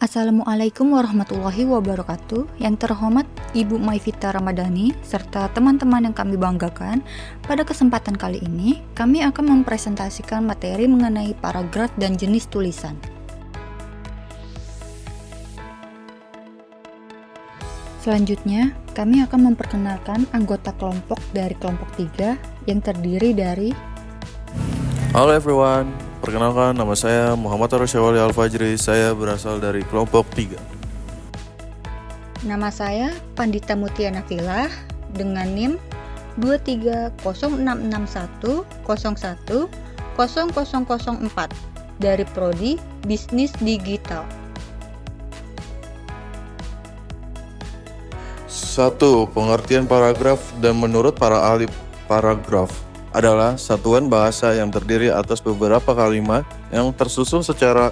Assalamualaikum warahmatullahi wabarakatuh. Yang terhormat Ibu Maivita Ramadhani serta teman-teman yang kami banggakan, pada kesempatan kali ini kami akan mempresentasikan materi mengenai paragraf dan jenis tulisan. Selanjutnya, kami akan memperkenalkan anggota kelompok dari kelompok 3 yang terdiri dari Halo everyone, perkenalkan nama saya Muhammad Arsyawali Al-Fajri. Saya berasal dari kelompok 3. nama saya Pandita Mutia Nafilah dengan NIM 2306610100004 dari Prodi Bisnis Digital. 1. Pengertian paragraf dan menurut para ahli paragraf adalah satuan bahasa yang terdiri atas beberapa kalimat yang tersusun secara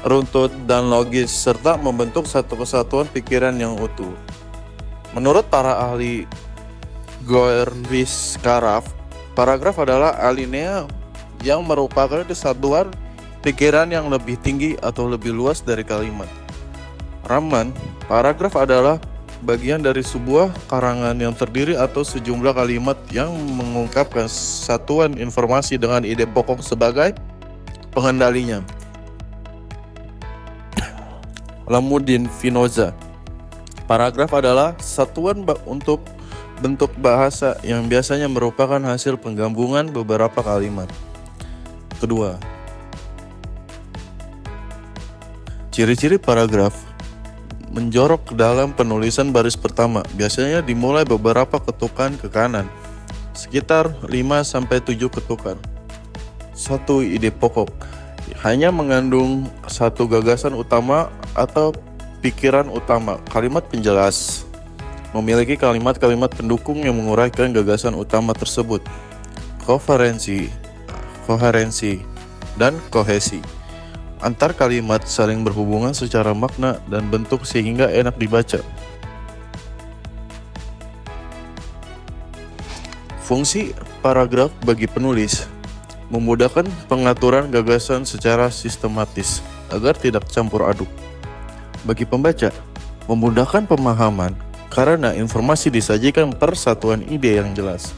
runtut dan logis serta membentuk satu kesatuan pikiran yang utuh. Menurut para ahli Goervis Karaf, paragraf adalah alinea yang merupakan kesatuan pikiran yang lebih tinggi atau lebih luas dari kalimat. Raman, paragraf adalah bagian dari sebuah karangan yang terdiri atau sejumlah kalimat yang mengungkapkan satuan informasi dengan ide pokok sebagai pengendalinya. Lamuddin Finoza, paragraf adalah satuan untuk bentuk bahasa yang biasanya merupakan hasil penggabungan beberapa kalimat. Kedua, ciri-ciri paragraf menjorok ke dalam penulisan baris pertama, biasanya dimulai beberapa ketukan ke kanan, sekitar 5-7 ketukan. 1. Ide pokok hanya mengandung satu gagasan utama atau pikiran utama. Kalimat penjelas memiliki kalimat-kalimat pendukung yang menguraikan gagasan utama tersebut. Koherensi, dan kohesi. Antar kalimat saling berhubungan secara makna dan bentuk sehingga enak dibaca. Fungsi paragraf bagi penulis memudahkan pengaturan gagasan secara sistematis agar tidak campur aduk. Bagi pembaca, memudahkan pemahaman karena informasi disajikan per satuan ide yang jelas.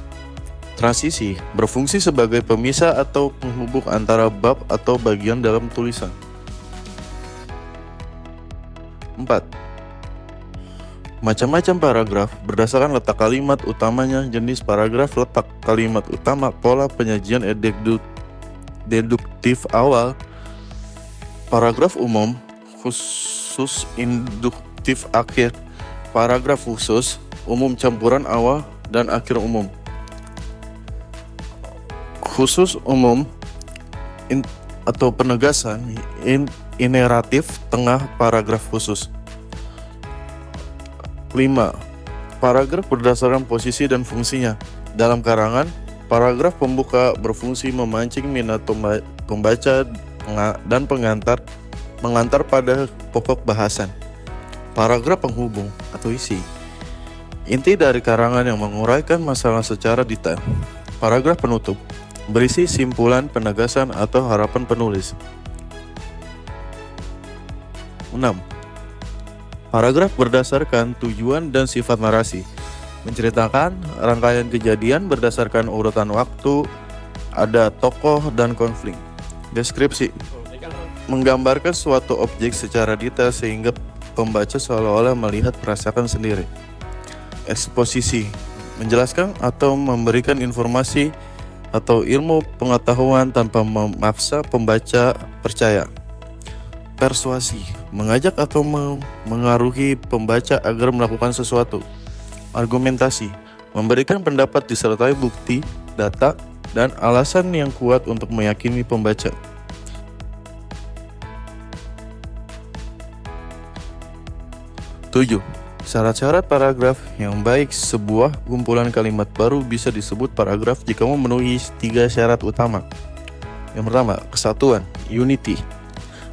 Transisi berfungsi sebagai pemisah atau penghubung antara bab atau bagian dalam tulisan. 4. Macam-macam paragraf berdasarkan letak kalimat utamanya, jenis paragraf, letak kalimat utama, pola penyajian deduktif awal, paragraf umum, khusus induktif akhir, paragraf khusus, umum campuran awal dan akhir umum. Khusus umum atau penegasan ineratif tengah paragraf khusus. 5. Paragraf berdasarkan posisi dan fungsinya. Dalam karangan, paragraf pembuka berfungsi memancing minat pembaca dan mengantar pada pokok bahasan. Paragraf penghubung atau isi, inti dari karangan yang menguraikan masalah secara detail. Paragraf penutup berisi simpulan, penegasan, atau harapan penulis. 6. Paragraf berdasarkan tujuan dan sifat narasi, menceritakan rangkaian kejadian berdasarkan urutan waktu, ada tokoh dan konflik. Deskripsi menggambarkan suatu objek secara detail sehingga pembaca seolah-olah melihat merasakan sendiri. Eksposisi menjelaskan atau memberikan informasi atau ilmu pengetahuan tanpa memaksa pembaca percaya. Persuasi mengajak atau mengaruhi pembaca agar melakukan sesuatu. Argumentasi memberikan pendapat disertai bukti, data, dan alasan yang kuat untuk meyakini pembaca. 7. Syarat-syarat paragraf yang baik. Sebuah kumpulan kalimat baru bisa disebut paragraf jika memenuhi 3 syarat utama. Yang pertama, kesatuan, unity.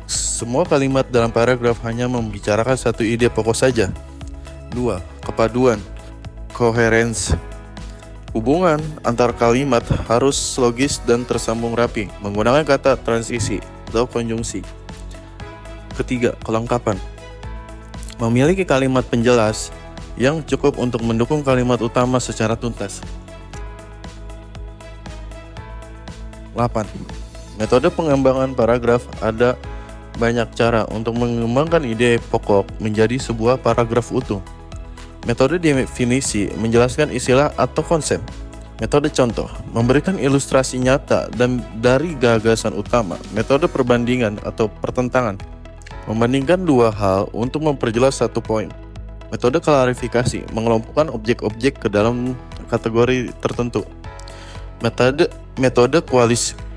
Semua kalimat dalam paragraf hanya membicarakan satu ide pokok saja. 2. Kepaduan, coherence. Hubungan antar kalimat harus logis dan tersambung rapi menggunakan kata transisi atau konjungsi. ketiga, kelengkapan. Memiliki kalimat penjelas yang cukup untuk mendukung kalimat utama secara tuntas. 8. Metode pengembangan paragraf. Ada banyak cara untuk mengembangkan ide pokok menjadi sebuah paragraf utuh. Metode definisi menjelaskan istilah atau konsep. Metode contoh memberikan ilustrasi nyata dan dari gagasan utama. Metode perbandingan atau pertentangan membandingkan dua hal untuk memperjelas satu poin. Metode klarifikasi mengelompokkan objek-objek ke dalam kategori tertentu. Metode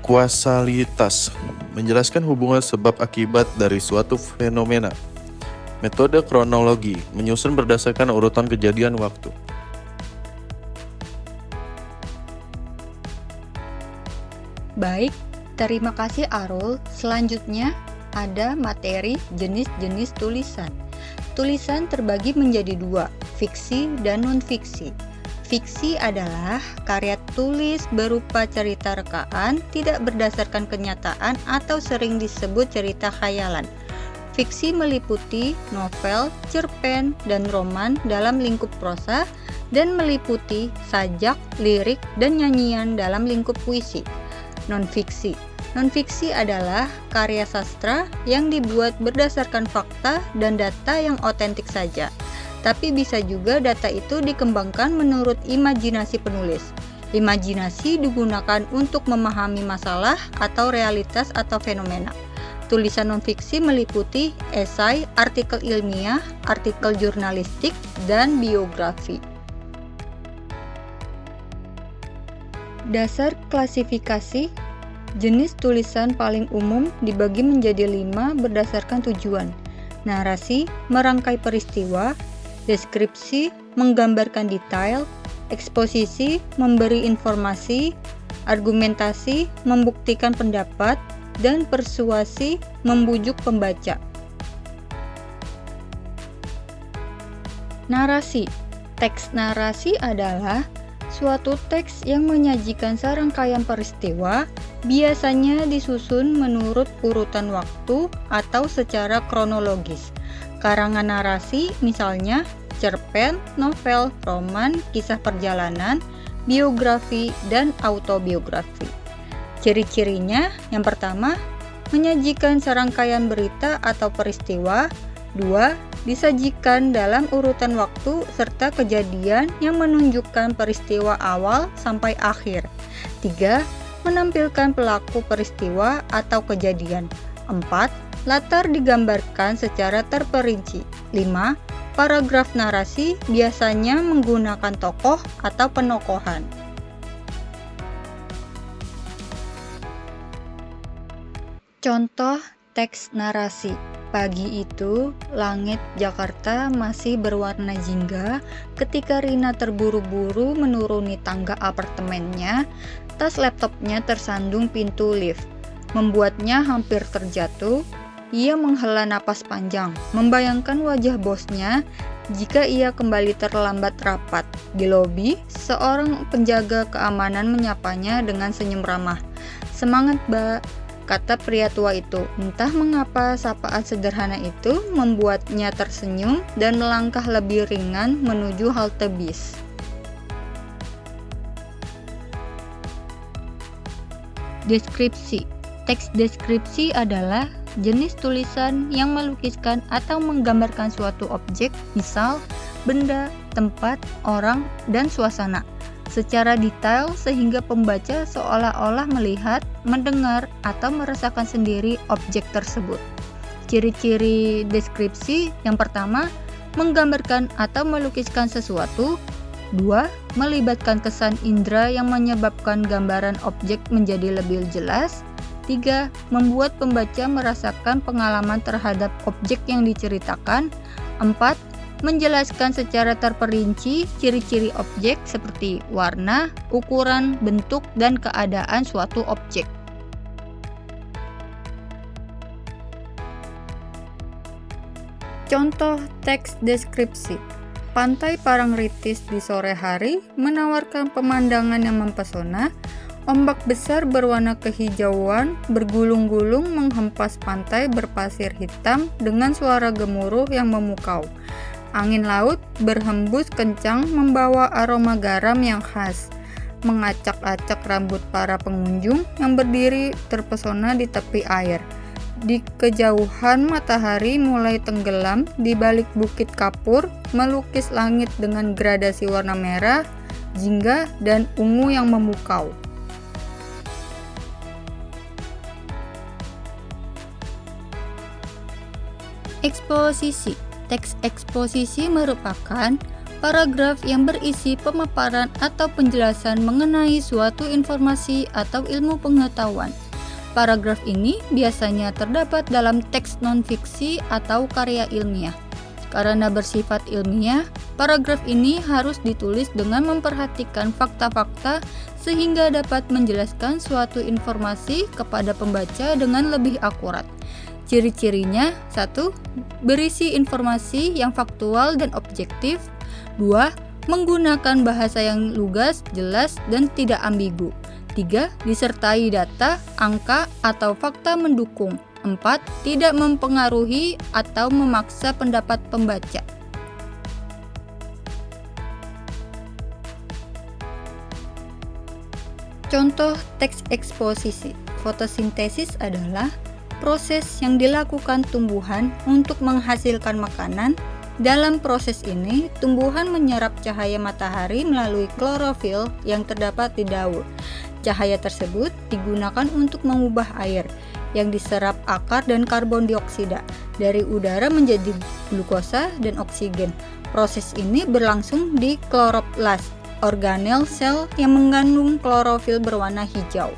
kausalitas menjelaskan hubungan sebab akibat dari suatu fenomena. Metode kronologi menyusun berdasarkan urutan kejadian waktu. Baik, terima kasih Arul. Selanjutnya ada materi jenis-jenis tulisan. Tulisan terbagi menjadi dua, fiksi dan non-fiksi. Fiksi adalah karya tulis berupa cerita rekaan, tidak berdasarkan kenyataan atau sering disebut cerita khayalan. Fiksi meliputi novel, cerpen, dan roman dalam lingkup prosa, dan meliputi sajak, lirik, dan nyanyian dalam lingkup puisi. Non-fiksi. Non-fiksi adalah karya sastra yang dibuat berdasarkan fakta dan data yang otentik saja. Tapi bisa juga data itu dikembangkan menurut imajinasi penulis. Imajinasi digunakan untuk memahami masalah atau realitas atau fenomena. Tulisan non-fiksi meliputi esai, artikel ilmiah, artikel jurnalistik, dan biografi. Dasar klasifikasi. Jenis tulisan paling umum dibagi menjadi 5 berdasarkan tujuan. Narasi, merangkai peristiwa. Deskripsi, menggambarkan detail. Eksposisi, memberi informasi. Argumentasi, membuktikan pendapat. Dan persuasi, membujuk pembaca. Narasi. Teks narasi adalah suatu teks yang menyajikan serangkaian peristiwa, biasanya disusun menurut urutan waktu atau secara kronologis. Karangan narasi misalnya cerpen, novel, roman, kisah perjalanan, biografi, dan autobiografi. Ciri-cirinya, yang pertama, menyajikan serangkaian berita atau peristiwa. 2. Disajikan dalam urutan waktu serta kejadian yang menunjukkan peristiwa awal sampai akhir. 3. Menampilkan pelaku peristiwa atau kejadian. 4. Latar digambarkan secara terperinci. 5. Paragraf narasi biasanya menggunakan tokoh atau penokohan. Contoh teks narasi. Pagi itu, langit Jakarta masih berwarna jingga ketika Rina terburu-buru menuruni tangga apartemennya. Tas laptopnya tersandung pintu lift, membuatnya hampir terjatuh. Ia menghela napas panjang, membayangkan wajah bosnya jika ia kembali terlambat rapat. Di lobi, seorang penjaga keamanan menyapanya dengan senyum ramah. "Semangat, Mbak," kata pria tua itu. Entah mengapa sapaan sederhana itu membuatnya tersenyum dan melangkah lebih ringan menuju halte bis. Deskripsi. Teks deskripsi adalah jenis tulisan yang melukiskan atau menggambarkan suatu objek, misal benda, tempat, orang, dan suasana, secara detail sehingga pembaca seolah-olah melihat, mendengar, atau merasakan sendiri objek tersebut. Ciri-ciri deskripsi yang pertama, menggambarkan atau melukiskan sesuatu. 2. Melibatkan kesan indera yang menyebabkan gambaran objek menjadi lebih jelas. 3. Membuat pembaca merasakan pengalaman terhadap objek yang diceritakan. 4. Menjelaskan secara terperinci ciri-ciri objek seperti warna, ukuran, bentuk, dan keadaan suatu objek. Contoh teks deskripsi. Pantai Parangtritis di sore hari menawarkan pemandangan yang mempesona. Ombak besar berwarna kehijauan bergulung-gulung menghempas pantai berpasir hitam dengan suara gemuruh yang memukau. Angin laut berhembus kencang membawa aroma garam yang khas, mengacak-acak rambut para pengunjung yang berdiri terpesona di tepi air. Di kejauhan matahari mulai tenggelam di balik bukit kapur, melukis langit dengan gradasi warna merah, jingga, dan ungu yang memukau. Eksposisi. Teks eksposisi merupakan paragraf yang berisi pemaparan atau penjelasan mengenai suatu informasi atau ilmu pengetahuan. Paragraf ini biasanya terdapat dalam teks non-fiksi atau karya ilmiah. Karena bersifat ilmiah, paragraf ini harus ditulis dengan memperhatikan fakta-fakta sehingga dapat menjelaskan suatu informasi kepada pembaca dengan lebih akurat. Ciri-cirinya: 1. Berisi informasi yang faktual dan objektif. 2. Menggunakan bahasa yang lugas, jelas, dan tidak ambigu. 3. Disertai data, angka, atau fakta mendukung. 4. Tidak mempengaruhi atau memaksa pendapat pembaca. Contoh teks eksposisi. Fotosintesis adalah proses yang dilakukan tumbuhan untuk menghasilkan makanan. Dalam proses ini, tumbuhan menyerap cahaya matahari melalui klorofil yang terdapat di daun. Cahaya tersebut digunakan untuk mengubah air yang diserap akar dan karbon dioksida dari udara menjadi glukosa dan oksigen. Proses ini berlangsung di kloroplas, organel sel yang mengandung klorofil berwarna hijau.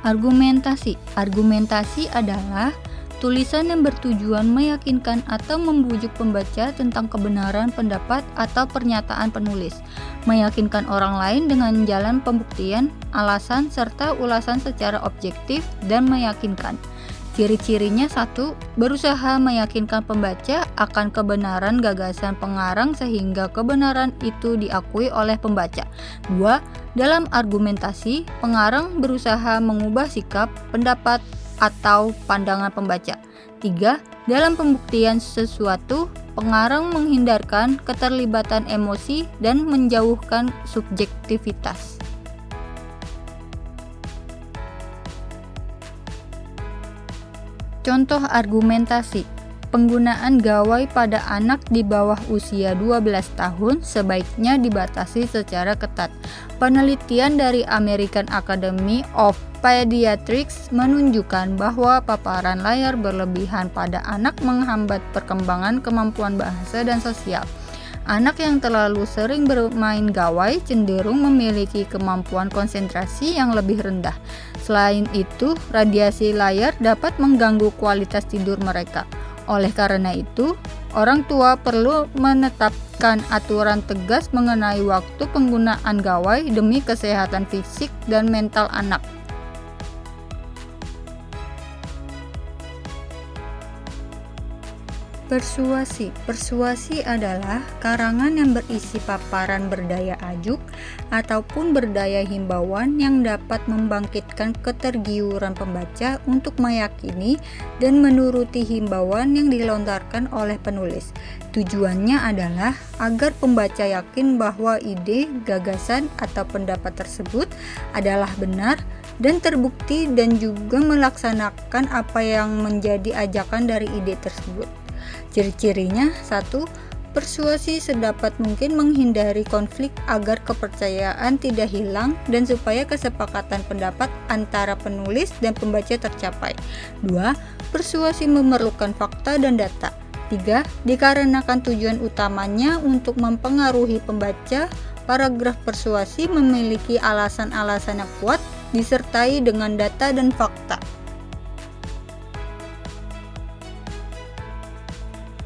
Argumentasi. Argumentasi adalah tulisan yang bertujuan meyakinkan atau membujuk pembaca tentang kebenaran pendapat atau pernyataan penulis, meyakinkan orang lain dengan jalan pembuktian, alasan, serta ulasan secara objektif dan meyakinkan. Ciri-cirinya: 1. Berusaha meyakinkan pembaca akan kebenaran gagasan pengarang sehingga kebenaran itu diakui oleh pembaca. 2. Dalam argumentasi, pengarang berusaha mengubah sikap, pendapat, atau pandangan pembaca. 3. Dalam pembuktian sesuatu, pengarang menghindarkan keterlibatan emosi dan menjauhkan subjektivitas. Contoh argumentasi. Penggunaan gawai pada anak di bawah usia 12 tahun sebaiknya dibatasi secara ketat. Penelitian dari American Academy of Pediatrics menunjukkan bahwa paparan layar berlebihan pada anak menghambat perkembangan kemampuan bahasa dan sosial. Anak yang terlalu sering bermain gawai cenderung memiliki kemampuan konsentrasi yang lebih rendah. Selain itu, radiasi layar dapat mengganggu kualitas tidur mereka. Oleh karena itu, orang tua perlu menetapkan aturan tegas mengenai waktu penggunaan gawai demi kesehatan fisik dan mental anak. Persuasi. Persuasi adalah karangan yang berisi paparan berdaya ajuk ataupun berdaya himbauan yang dapat membangkitkan ketergiuran pembaca untuk meyakini dan menuruti himbauan yang dilontarkan oleh penulis. Tujuannya adalah agar pembaca yakin bahwa ide, gagasan, atau pendapat tersebut adalah benar dan terbukti dan juga melaksanakan apa yang menjadi ajakan dari ide tersebut. Ciri-cirinya: 1. Persuasi sedapat mungkin menghindari konflik agar kepercayaan tidak hilang dan supaya kesepakatan pendapat antara penulis dan pembaca tercapai. 2. Persuasi memerlukan fakta dan data. 3. Dikarenakan tujuan utamanya untuk mempengaruhi pembaca, paragraf persuasi memiliki alasan-alasan yang kuat disertai dengan data dan fakta.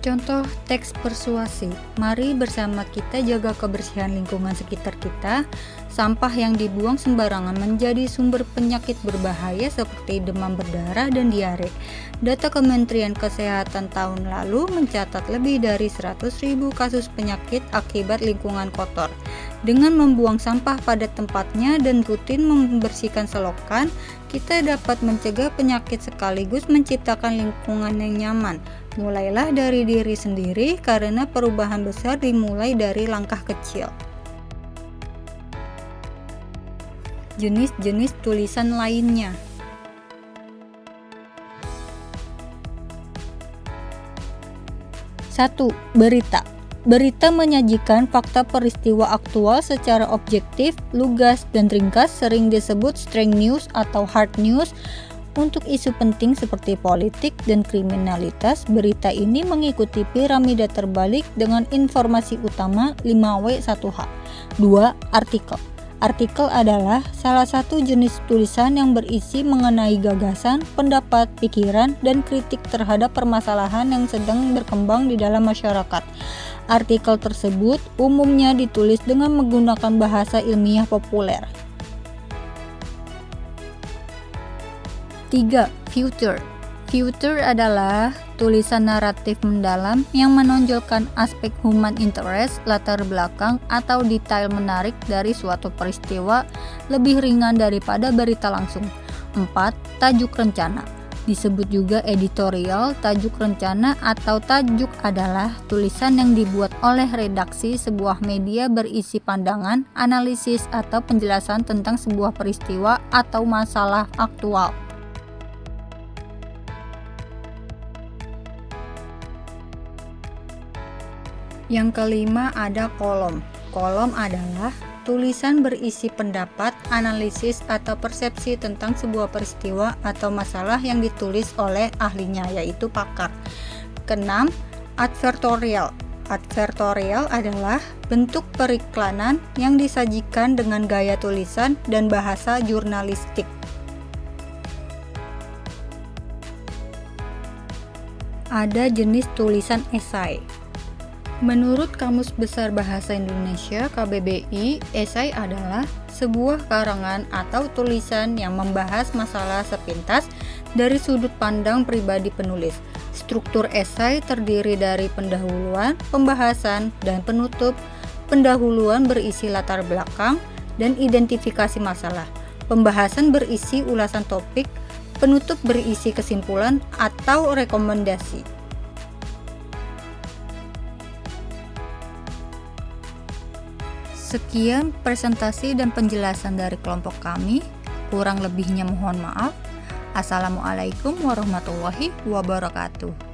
Contoh teks persuasi. Mari bersama kita jaga kebersihan lingkungan sekitar kita. sampah yang dibuang sembarangan menjadi sumber penyakit berbahaya seperti demam berdarah dan diare. Data Kementerian Kesehatan tahun lalu mencatat lebih dari 100.000 kasus penyakit akibat lingkungan kotor. Dengan membuang sampah pada tempatnya dan rutin membersihkan selokan, kita dapat mencegah penyakit sekaligus menciptakan lingkungan yang nyaman. Mulailah dari diri sendiri karena perubahan besar dimulai dari langkah kecil. Jenis-jenis tulisan lainnya. 1. Berita. Berita menyajikan fakta peristiwa aktual secara objektif, lugas, dan ringkas, sering disebut strength news atau hard news. Untuk isu penting seperti politik dan kriminalitas, berita ini mengikuti piramida terbalik dengan informasi utama 5W1H. 2. Artikel. Artikel adalah salah satu jenis tulisan yang berisi mengenai gagasan, pendapat, pikiran, dan kritik terhadap permasalahan yang sedang berkembang di dalam masyarakat. Artikel tersebut umumnya ditulis dengan menggunakan bahasa ilmiah populer. 3. Future. Future adalah tulisan naratif mendalam yang menonjolkan aspek human interest, latar belakang, atau detail menarik dari suatu peristiwa, lebih ringan daripada berita langsung. 4. Tajuk rencana. Disebut juga editorial, tajuk rencana atau tajuk adalah tulisan yang dibuat oleh redaksi sebuah media berisi pandangan, analisis, atau penjelasan tentang sebuah peristiwa atau masalah aktual. Yang kelima ada kolom. Kolom adalah tulisan berisi pendapat, analisis, atau persepsi tentang sebuah peristiwa atau masalah yang ditulis oleh ahlinya, yaitu pakar. Keenam, advertorial. Advertorial adalah bentuk periklanan yang disajikan dengan gaya tulisan dan bahasa jurnalistik. Ada jenis tulisan esai. Menurut Kamus Besar Bahasa Indonesia KBBI, esai adalah sebuah karangan atau tulisan yang membahas masalah sepintas dari sudut pandang pribadi penulis. Struktur esai terdiri dari pendahuluan, pembahasan, dan penutup. Pendahuluan berisi latar belakang dan identifikasi masalah. Pembahasan berisi ulasan topik, penutup berisi kesimpulan atau rekomendasi. Sekian presentasi dan penjelasan dari kelompok kami. Kurang lebihnya mohon maaf. Assalamualaikum warahmatullahi wabarakatuh.